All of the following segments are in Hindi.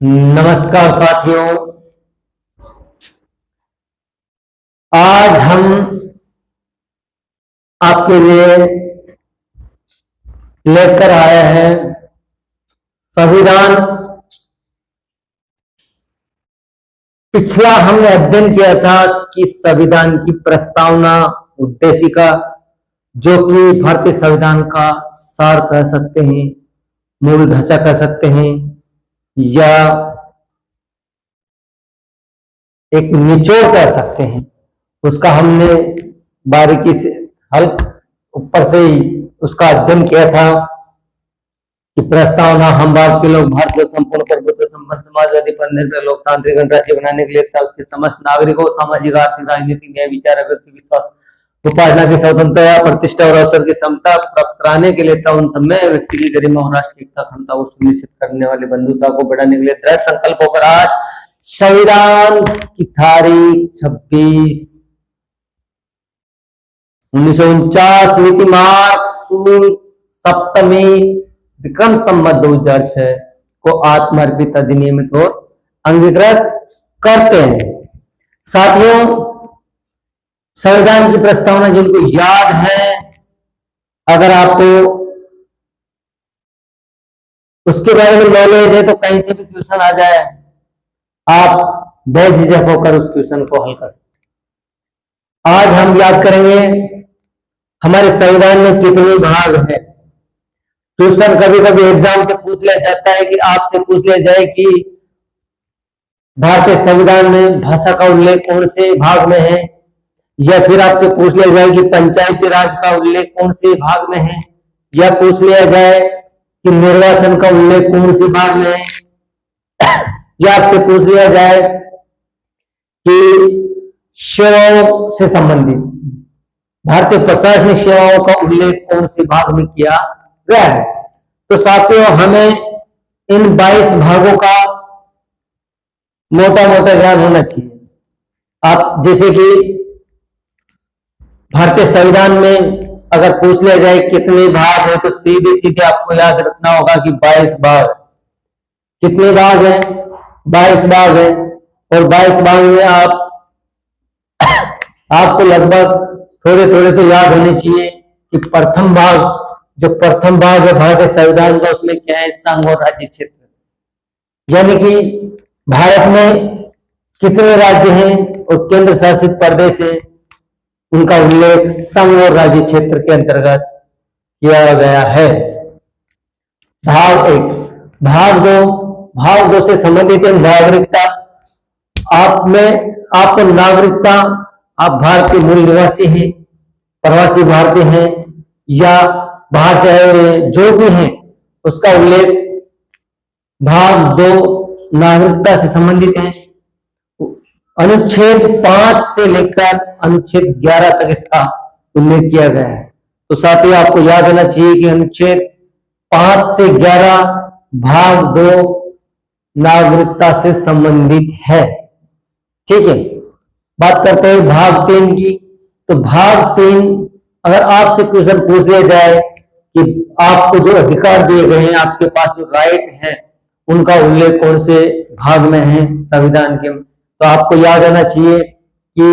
नमस्कार साथियों, आज हम आपके लिए लेकर आए हैं संविधान। पिछला हमने अध्ययन किया था कि संविधान की प्रस्तावना उद्देशिका, जो कि भारतीय संविधान का सार कह सकते हैं, मूल ढांचा कह सकते हैं या एक निचोड़ कह सकते हैं, उसका हमने बारीकी से ऊपर से ही उसका अध्ययन किया था कि प्रस्तावना हम भारत के लोग भारतीय संपूर्ण प्रभुत्व संपन्न समाजवादी पंथ लोकतांत्रिक गणराज्य बनाने के लिए था। उसके समस्त नागरिकों सामाजिक आर्थिक राजनीतिक न्याय विचार व्यक्ति विश्वास उपासना की स्वतंत्रता प्रतिष्ठा और अवसर की समता प्राप्त कराने के लिए था। उन सब में व्यक्ति की गरिमा और राष्ट्रीय एकता क्षमता को सुनिश्चित करने वाली बंधुता को बढ़ाने के लिए दृढ़ संकल्प होकर आज संविधान की तारीख 26/1949 मिति मार्च शुक्ल सप्तमी विक्रम संवत 2006 को आत्मर्पित अधिनियमित और अंगीकृत करते हैं। साथियों, संविधान की प्रस्तावना जिनको याद है, अगर आपको उसके बारे में नॉलेज है तो कहीं से भी क्वेश्चन आ जाए, आप बेझिझक होकर उस क्वेश्चन को हल कर सकते। आज हम याद करेंगे हमारे संविधान में कितने भाग हैं। क्वेश्चन कभी कभी एग्जाम से पूछ लिया जाता है कि आपसे पूछ लिया जाए कि भारतीय संविधान में भाषा का उल्लेख कौन से भाग में है, या फिर आपसे पूछ लिया जाए कि पंचायती राज का उल्लेख कौन से भाग में है, या पूछ लिया जाए कि निर्वाचन का उल्लेख कौन से भाग में है, या आपसे पूछ लिया जाए कि सेवाओं से संबंधित भारतीय प्रशासनिक सेवाओं का उल्लेख कौन से भाग में किया गया है। तो साथियों, हमें इन 22 भागों का मोटा मोटा ज्ञान होना चाहिए। आप जैसे कि भारतीय संविधान में अगर पूछ लिया जाए कितने भाग है, तो सीधे सीधे आपको याद रखना होगा कि 22 भाग। कितने भाग हैं? 22 भाग है। और 22 भाग में आपको लगभग थोड़े थोड़े तो याद होने चाहिए कि प्रथम भाग है भारतीय संविधान का, उसमें क्या है? संघ और राज्य क्षेत्र, यानी कि भारत में कितने राज्य हैं और केंद्र शासित प्रदेश है, उनका उल्लेख संघ और राज्य क्षेत्र के अंतर्गत किया गया है। भाग 1। भाग दो से संबंधित है नागरिकता। आपको नागरिकता, आप भारत के मूल निवासी हैं, प्रवासी भारतीय हैं या बाहर से आए हुए जो भी हैं, उसका उल्लेख भाग 2 नागरिकता से संबंधित है। अनुच्छेद 5 से लेकर अनुच्छेद 11 तक इसका उल्लेख किया गया है। तो साथ ही आपको याद होना चाहिए कि अनुच्छेद 5 से 11 भाग 2 नागरिकता से संबंधित है। ठीक है, बात करते हैं भाग 3 की। तो भाग 3, अगर आपसे क्वेश्चन पूछ लिया जाए कि आपको जो अधिकार दिए गए हैं, आपके पास जो राइट है, उनका उल्लेख कौन से भाग में है संविधान के, तो आपको याद होना चाहिए कि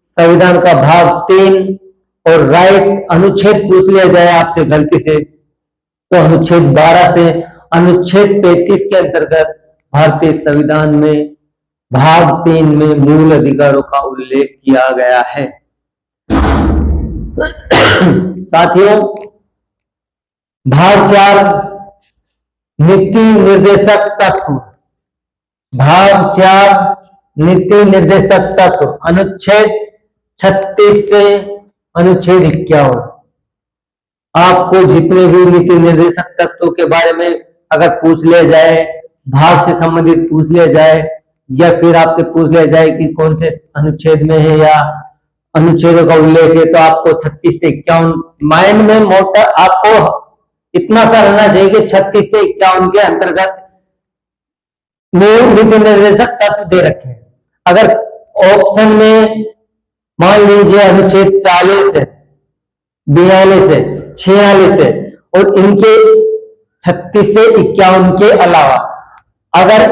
संविधान का भाग 3 और राइट अनुच्छेद पूछ लिया जाए आपसे गलती से, तो अनुच्छेद 12 से अनुच्छेद 33 के अंतर्गत भारतीय संविधान में भाग 3 में मूल अधिकारों का उल्लेख किया गया है। साथियों, भाग 4 नीति निर्देशक तत्व। भाग 4 नीति निर्देशक तत्व, अनुच्छेद 36 से अनुच्छेद 51। आपको जितने भी नीति निर्देशक तत्वों के बारे में अगर पूछ लिया जाए, भाग से संबंधित पूछ लिया जाए, या फिर आपसे पूछ लिया जाए कि कौन से अनुच्छेद में है या अनुच्छेदों का उल्लेख है, तो आपको 36 से 51 माइंड में मोटा आपको इतना सा रहना चाहिए कि 36 से 51 के अंतर्गत नीति निर्देशक तत्व दे रखे हैं। अगर ऑप्शन में मान लीजिए अनुच्छेद 40 है, 42 है, 46 है, और इनके 36 से 51 के अलावा अगर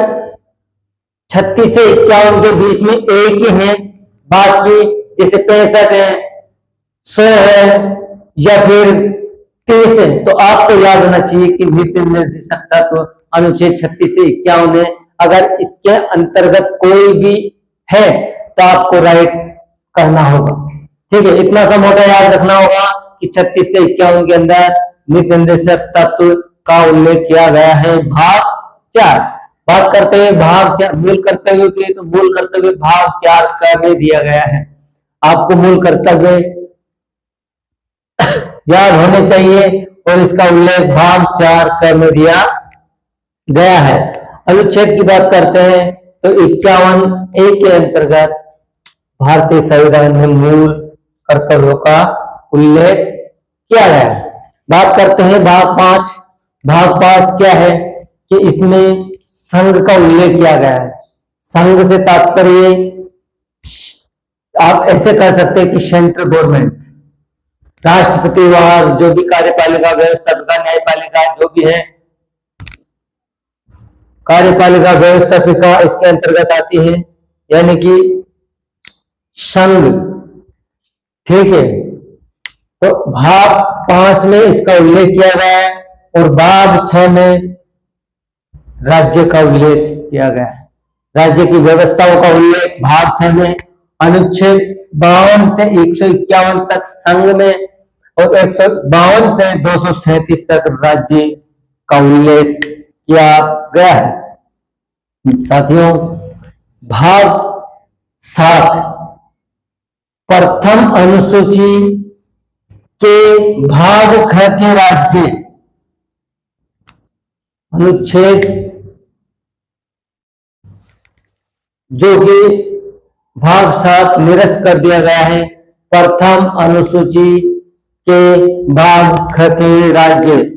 36 से 51 के बीच में एक ही है, बाकी जैसे 65 है, 100 है या फिर 30 है, तो आपको याद होना चाहिए कि वित्त निर्देशक तत्व अनुच्छेद 36 से 51 है। अगर इसके अंतर्गत कोई भी है तो आपको राइट करना होगा। ठीक है, इतना सा मोटा याद रखना होगा कि 36 से 51 के अंदर वित्त निर्देशक तत्व का उल्लेख किया गया है। भाग 4 बात करते हैं, भाग 4 मूल कर्तव्य के, तो मूल कर्तव्य भाग 4 का में दिया गया है। आपको मूल कर्तव्य याद होने चाहिए और इसका उल्लेख भाग 4 क में दिया गया है। अनुच्छेद की बात करते हैं तो 51A के अंतर्गत भारतीय संविधान में मूल कर्तव्यों का उल्लेख किया गया है। बात करते हैं भाग 5। भाग 5 क्या है कि इसमें संघ का उल्लेख किया गया है। संघ से तात्पर्य आप ऐसे कह सकते हैं कि सेंट्रल गवर्नमेंट, राष्ट्रपति वार जो भी कार्यपालिका, व्यवस्थापिका, न्यायपालिका जो भी है, कार्यपालिका, व्यवस्थापिका इसके अंतर्गत आती है, यानी कि संघ। ठीक है, तो भाग 5 में इसका उल्लेख किया गया है और भाग 6 में राज्य का उल्लेख किया गया है। राज्य की व्यवस्थाओं का उल्लेख भाग 6 में अनुच्छेद 52 से 151 तक संघ में और 152 से 237 तक राज्य का उल्लेख किया गया है। साथियों, भाग 7 प्रथम अनुसूची के भाग ख के राज्य, अनुच्छेद जो कि भाग 7 निरस्त कर दिया गया है। प्रथम अनुसूची के भाग ख के राज्य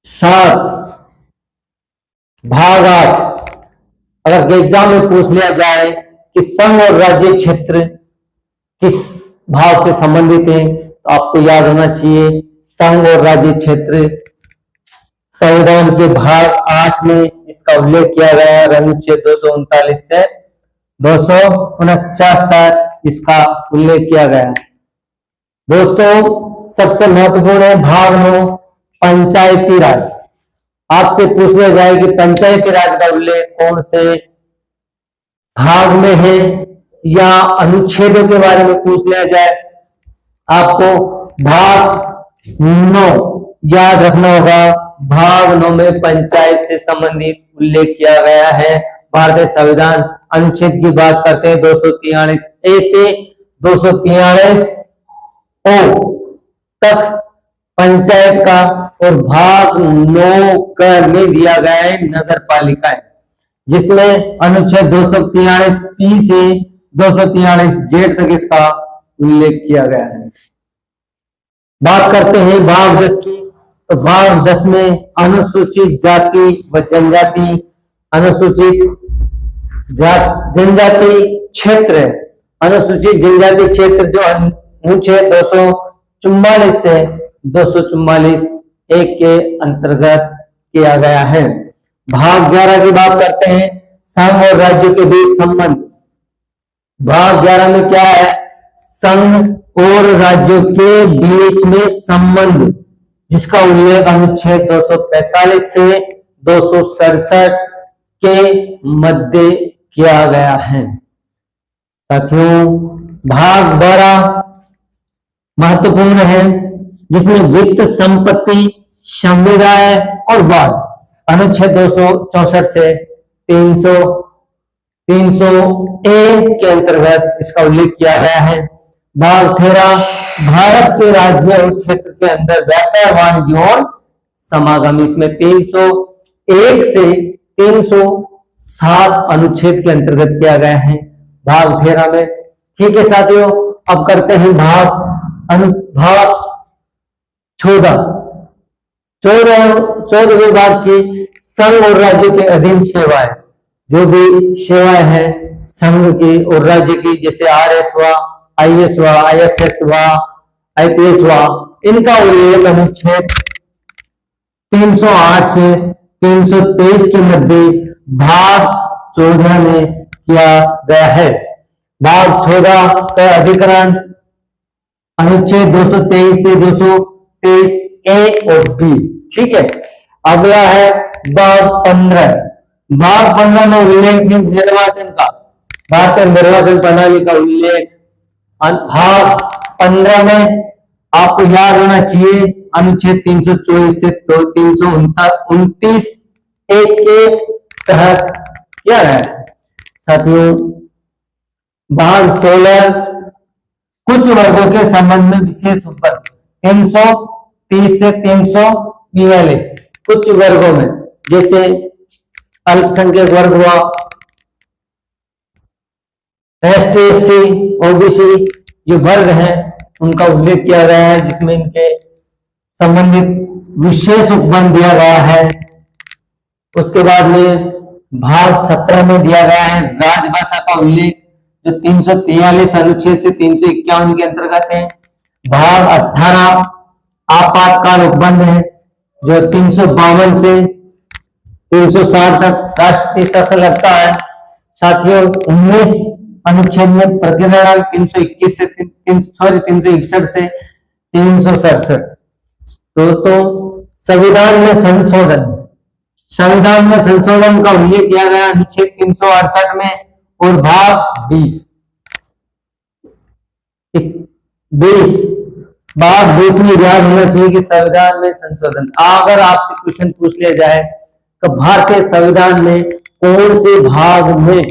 7। भाग 8 अगर एग्जाम में पूछ लिया जाए कि संघ और राज्य क्षेत्र किस भाग से संबंधित है, तो आपको याद होना चाहिए संघ और राज्य क्षेत्र संविधान के भाग 8 में इसका उल्लेख किया गया है। अनुच्छेद 239 से 249 तक इसका उल्लेख किया गया है। दोस्तों, सबसे महत्वपूर्ण है भाग 9 पंचायती राज। आपसे पूछ लिया जाए कि पंचायती राज का उल्लेख कौन से भाग में है या अनुच्छेदों के बारे में पूछ लिया जाए, आपको भाग 9 याद रखना होगा। भाग 9 में पंचायत से संबंधित उल्लेख किया गया है। भारतीय संविधान अनुच्छेद की बात करते हैं 243A से 243O तक पंचायत का, और भाग 9 क में दिया गया है नगर पालिकाएं, जिसमें अनुच्छेद 243P से 243Z तक इसका उल्लेख किया गया है। बात करते हैं भाग 10 की, तो भाग 10 में अनुसूचित जाति व जनजाति, अनुसूचित जनजाति क्षेत्र, अनुसूचित जनजाति क्षेत्र जो अनुच्छेद 244 से 244A के अंतर्गत किया गया है। भाग 11 की बात करते हैं, संघ और राज्यों के बीच संबंध। भाग 11 में क्या है, संघ और राज्यों के बीच में संबंध, जिसका उल्लेख अनुच्छेद 245 से 267 के मध्य किया गया है। साथियों, भाग 12 महत्वपूर्ण है, जिसमें वित्त, संपत्ति, समुदाय और वाद, अनुच्छेद 264 से 300A के अंतर्गत इसका उल्लेख किया गया है। भाग 13 भारत के राज्य और क्षेत्र के अंदर व्यापार, वाणिज्य और समागम, इसमें 301 से 307 अनुच्छेद के अंतर्गत किया गया है भाग 13 में। ठीक है साथियों, अब करते हैं भाग 14 भाग की संघ और राज्य के अधीन सेवाएं, जो भी सेवाएं हैं संघ की और राज्य की, जैसे RS हुआ, IS हुआ, IFS हुआ, IPS हुआ, इनका उल्लेख अनुच्छेद 308 से 323 के मध्य भाग 14 में किया गया है। भाग 14 का अधिकरण अनुच्छेद 223 से 223 ए और बी। ठीक है, अगला है भाग 15। भाग 15 में उल्लेख है निर्वाचन का, भारतीय निर्वाचन प्रणाली का उल्लेख। भाग 15 में आपको याद होना चाहिए अनुच्छेद 324 से 329 एक के तहत क्या है साथियों। भाग 16 कुछ वर्गों के संबंध में विशेष उपबंध 330 से 342 कुछ वर्गों में, जैसे अल्पसंख्यक वर्ग हुआ, एसटी, ओबीसी, ये वर्ग हैं उनका उल्लेख किया गया है, जिसमें इनके संबंधित विशेष उपबंध दिया गया है। उसके बाद में भाग 17 में दिया गया है राजभाषा का उल्लेख, जो 343 अनुच्छेद से 351 के अंतर्गत है। भाग 18 आपातकाल उपबंध है, जो 352 से 360 तक राष्ट्रीय शासन लगता है। साथियों 19 अनुच्छेद में प्रतिनिधित्व 321 से 361 से 367। तो संविधान में संशोधन, संविधान में संशोधन का उल्लेख किया गया अनुच्छेद 368 में और भाग 20 भाग 20 में याद होना चाहिए कि संविधान में संशोधन। अगर आपसे क्वेश्चन पूछ लिया जाए तो भारतीय संविधान में कौन से भाग में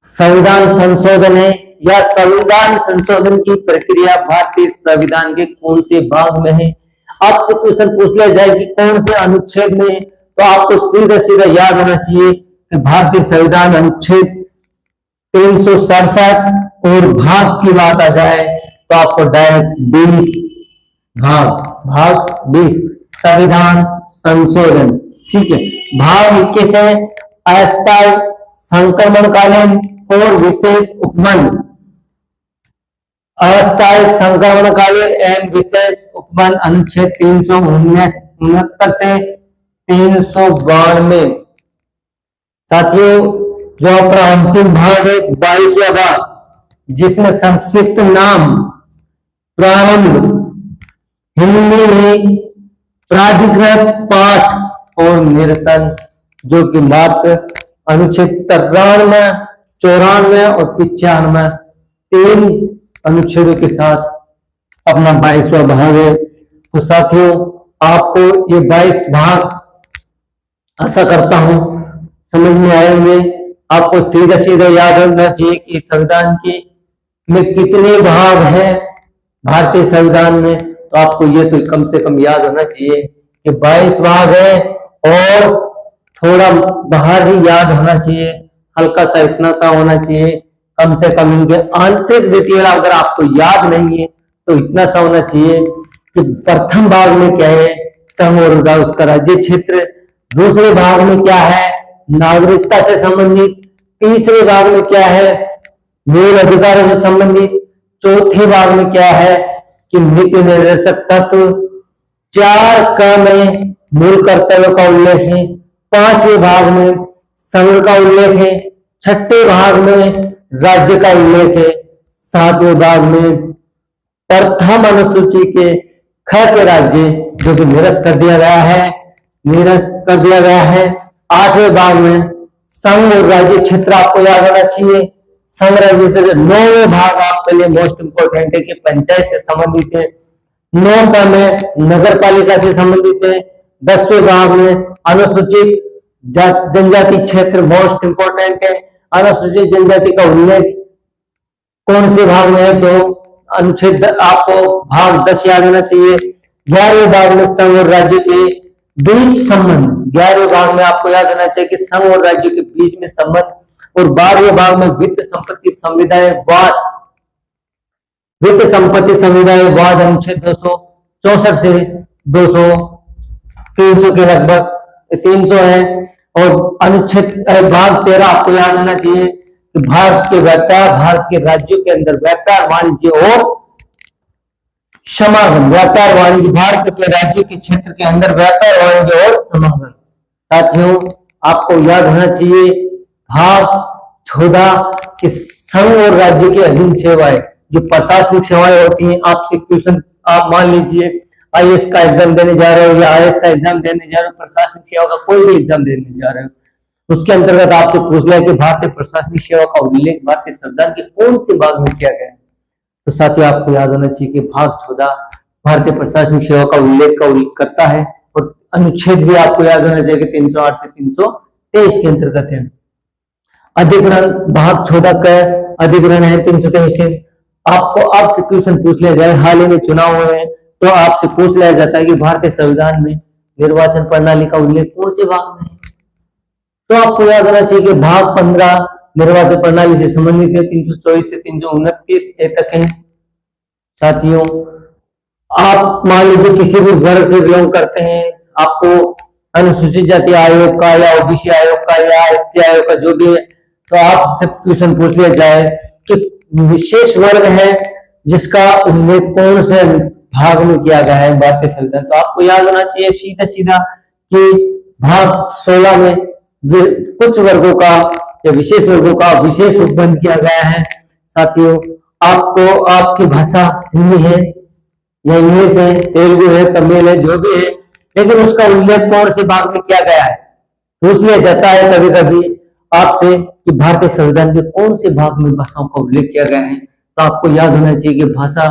संविधान संशोधन है या संविधान संशोधन की प्रक्रिया भारतीय संविधान के कौन से भाग में है। आपसे क्वेश्चन पूछ लिया जाए कि कौन से अनुच्छेद में, तो आपको सीधा सीधा याद होना चाहिए कि भारतीय संविधान अनुच्छेद 367 और भाग की बात आ जाए तो आपको डायरेक्ट 20 भाग 20 संविधान संशोधन। ठीक है, भाग 21 है अस्थायी संक्रमणकालीन और विशेष उपबंध। अस्थायी संक्रमणकालीन एवं विशेष उपबंध अनुच्छेद 369 से 392। साथियों जो अपना अंतिम भाग है 22वां भाग, जिसमें संक्षिप्त नाम प्रारंभ, हिंदी में प्राधिकृत पाठ और निरसन, जो कि मात्र अनुच्छेद 93, 94 और 95 तीन अनुच्छेदों के साथ अपना 22वां भाग है। तो साथियों आपको ये 22 भाग आशा करता हूं समझ में आएंगे। आपको सीधा सीधा याद रखना चाहिए कि संविधान के में कितने भाग हैं भारतीय संविधान में, तो आपको ये तो कम से कम याद होना चाहिए कि 22 भाग है और थोड़ा बाहर ही याद होना चाहिए, हल्का सा इतना सा होना चाहिए कम से कम। इनके आंतरिक डिटेल अगर आपको याद नहीं है तो इतना सा होना चाहिए कि प्रथम भाग में क्या है संघ और उसका राज्य क्षेत्र, दूसरे भाग में क्या है नागरिकता से संबंधित, तीसरे भाग में क्या है मूल अधिकारों से संबंधित, चौथे भाग में क्या है कि नीति निर्देशक तत्व, 4 क में मूल कर्तव्य का उल्लेख है, 5वें भाग में संघ का उल्लेख है, 6ठे भाग में राज्य का उल्लेख है, 7वें भाग में प्रथम अनुसूची के ख के राज्य जो कि निरस्त कर दिया गया है, 8वें भाग में संघ और राज्य क्षेत्र आपको याद होना चाहिए, संघ राज्य क्षेत्र। 9वें भाग आपके लिए मोस्ट इंपोर्टेंट है कि पंचायत से संबंधित है, 9 में नगर पालिका से संबंधित है, 10वें भाग में अनुसूचित जनजाति क्षेत्र मोस्ट इंपोर्टेंट है। अनुसूचित जनजाति का उल्लेख कौन से भाग में है तो अनुच्छेद आपको भाग 10 याद होना चाहिए। 11वें भाग में संघ और राज्य के बीच संबंध, 11वें भाग में आपको याद होना चाहिए कि संघ और राज्य के बीच में संबंध। और 12वें भाग में वित्त संपत्ति संविदाएं वाद अनुच्छेद 264 से 300 के लगभग 300 है। और अनुच्छेद भाग 13 आपको याद होना चाहिए कि भारत के राज्यों के अंदर व्यापार वाणिज्य और समागम, व्यापार वाणिज्य, भारत के राज्य के क्षेत्र के अंदर व्यापार वाणिज्य और समागम। साथियों आपको याद होना चाहिए भाग 14 कि संघ और राज्य की अधीन सेवाएं, जो प्रशासनिक सेवाएं होती हैं, आपसे क्वेश्चन, आप मान लीजिए आईएएस का एग्जाम देने जा रहे हो या आईएएस का एग्जाम देने जा रहे हो, प्रशासनिक सेवा का कोई भी एग्जाम देने जा रहे हो, उसके अंतर्गत आपसे पूछ लिया कि भारतीय प्रशासनिक सेवा का उल्लेख भारतीय संविधान के कौन से भाग में किया गया है, तो साथियों आपको याद होना चाहिए कि भाग 14 भारतीय प्रशासनिक सेवा का उल्लेख करता है, और अनुच्छेद भी आपको याद होना चाहिए कि 308 से 323 के अंतर्गत है। अधिग्रहण भाग 14 का अधिग्रहण है 323 से। आपको आपसे क्वेश्चन पूछ लिया जाए, हाल ही में चुनाव हुए हैं, तो आपसे पूछ लिया जाता है कि भारतीय संविधान में निर्वाचन प्रणाली का उल्लेख कौन से भाग में है, तो आपको याद होना चाहिए कि भाग 15 निर्वाचन प्रणाली से संबंधित है, 324 से 329 तक है। साथियों आप मान लीजिए किसी भी वर्ग से बिलोंग करते हैं, आपको अनुसूचित जाति आयोग का या ओबीसी आयोग का या एससी आयोग का जो भी है, तो आपसे क्वेश्चन पूछ लिया जाए कि विशेष वर्ग है जिसका उल्लेख कौन से भाग में किया गया है भारतीय संविधान, तो आपको याद होना चाहिए सीधा सीधा कि भाग 16 में कुछ वर्गों का या विशेष वर्गों का विशेष उपबंध किया गया है। साथियों आपको आपकी भाषा हिंदी है या इंग्लिश है, तेलुगु है, तमिल है, जो भी है, लेकिन उसका उल्लेख कौन से भाग में किया गया है पूछ लिया जाता है कभी कभी आपसे कि भारतीय संविधान के कौन से भाग में भाषाओं का उल्लेख किया गया है, तो आपको याद होना चाहिए कि भाषा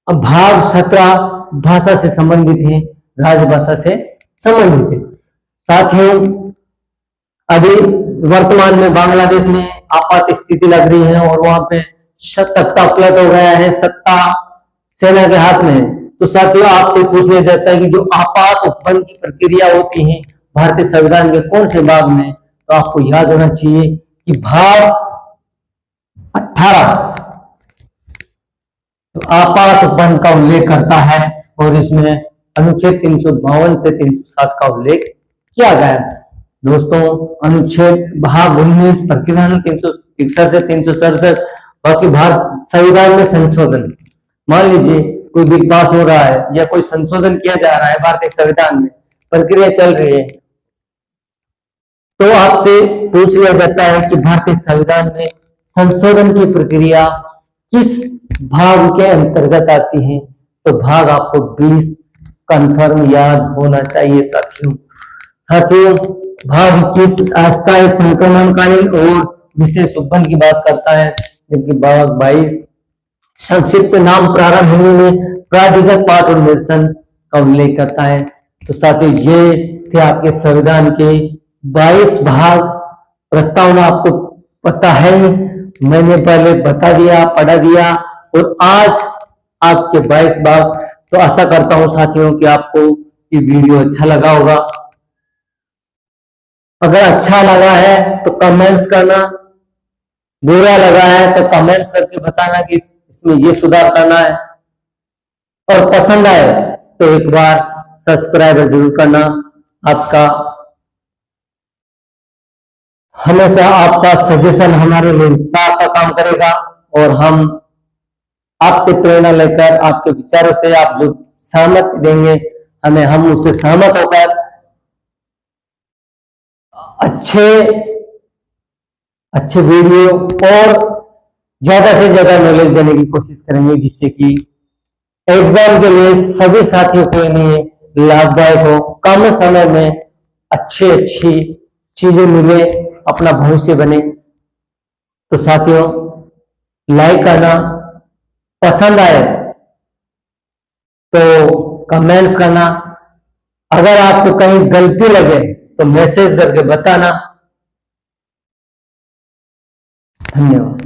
भाग 17 भाषा से संबंधित है, राजभाषा से संबंधित है। साथियों अभी वर्तमान में बांग्लादेश में आपात स्थिति लग रही है और वहां पे सत्ता पलट हो गया है, सत्ता सेना के हाथ में है, तो साथियों आपसे पूछ लिया जाता है कि जो आपात उपबंध की प्रक्रिया होती है भारतीय संविधान के कौन से भाग में, तो आपको याद होना चाहिए कि भाग 18 तो आपात उपबंध का उल्लेख करता है और इसमें अनुच्छेद 352 से 307 का उल्लेख किया गया है। दोस्तों अनुच्छेद भाग 19 प्रक्रिया 361 से 367, बाकी भारत संविधान में संशोधन, मान लीजिए कोई बिल पास हो रहा है या कोई संशोधन किया जा रहा है भारतीय संविधान में, प्रक्रिया चल रही है, तो आपसे पूछ लिया जाता है कि भारतीय संविधान में संशोधन की प्रक्रिया किस भाग के अंतर्गत आती है, तो भाग आपको 20 कंफर्म याद होना चाहिए। साथियों भाग 21 अस्थायी संक्रमणकालीन और विशेष उपबंध की बात करता है, जबकि भाग 22 संक्षिप्त नाम प्रारंभ हिंदी में प्राधिकृत पाठ और निरसन का उल्लेख करता है। तो साथियों ये थे आपके संविधान के 22 भाग। प्रस्तावना आपको पता है, मैंने पहले बता दिया, पढ़ा दिया, और आज आपके 22 भाग। तो आशा करता हूं साथियों कि आपको ये वीडियो अच्छा लगा होगा। अगर अच्छा लगा है तो कमेंट्स करना, बुरा लगा है तो कमेंट्स करके बताना कि इसमें ये सुधार करना है, और पसंद आए तो एक बार सब्सक्राइब जरूर करना। आपका हमेशा आपका सजेशन हमारे लिए उत्साह का काम करेगा, और हम आपसे प्रेरणा लेकर आपके विचारों से आप जो सहमत देंगे हमें, हम उससे सहमत होकर अच्छे वीडियो और ज्यादा से ज्यादा नॉलेज देने की कोशिश करेंगे, जिससे कि एग्जाम के लिए सभी साथियों के लिए लाभदायक हो, कम समय में अच्छी चीजें मिले, अपना भविष्य बने। तो साथियों लाइक करना, पसंद आए तो कमेंट्स करना, अगर आपको कहीं गलती लगे तो मैसेज करके बताना। धन्यवाद।